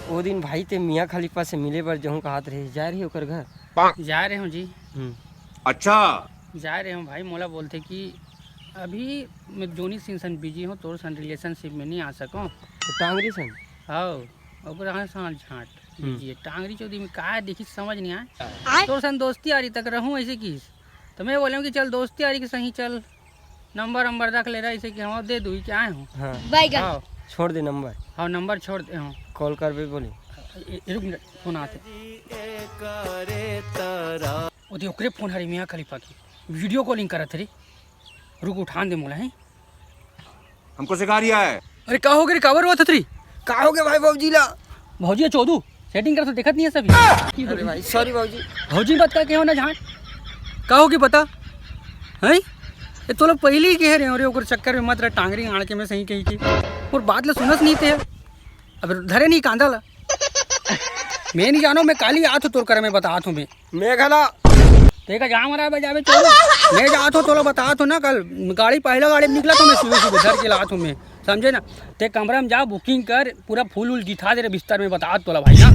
वो दिन भाई ते मियाँ खलीफा से मिले बर जहूँ कहात रहे जा रही ओकर घर। जा रहे हूँ जी। अच्छा जा रहे हूँ भाई। मोला बोलते कि अभी मैं जोनी सिंह सन बिजी हूँ, तोर सन रिलेशनशिप में नहीं आ सकूँ। तो टांगरी सन हाँ ओकरा सान झाँट बिजी टांगरी चौधरी में का देखी समझ नहीं आए। तोर सन दोस्ती यारी तक रहूँ ऐसे की, तो मैं बोले कि चल दोस्ती यारी के सही चल, नंबर नंबर रख ले रहा ऐसे कि हम दे दूँ क्या हूँ। हाँ हाँ छोड़ दे नंबर, हाँ नंबर छोड़ दे हूँ। कॉल कर बे बोले। रुक मिनट फोन आते ओदे ओकरे फोन हरी मियाँ खलीफा की वीडियो कॉलिंग करत रे। रुक उठान दे मोला है। हमको सिखा रिया है। अरे का हो गए कावर हुआ थत्री का हो गया भाई बाबूजी ला? भौजी चौदू सेटिंग कर तो देखत नहीं है सभी। अरे भाई सॉरी बाबूजी। भौजी बात का क्यों ना झाट का होगी पता है। ये तो लोग पहले ही कह रहे हैं, और चक्कर में मत रहे टांगरी आड़ के मैं सही कही की और बात ला सुनस नहीं थे। अब धरे नहीं कांदा ला मैं नहीं जानो, मैं काली आत तोर कर मैं बतात हूँ। मैं खला देखा जा मरा जावे चलो मैं जात हूँ, तो बता तो ना कल गाड़ी पहला गाड़ी में निकला तो मैं सुबह सुबह घर के लात हूँ मैं, समझे ना। ते कमरा में जा बुकिंग कर, पूरा फूल उल दिखा दे रहे बिस्तर में, बता तोला भाई ना।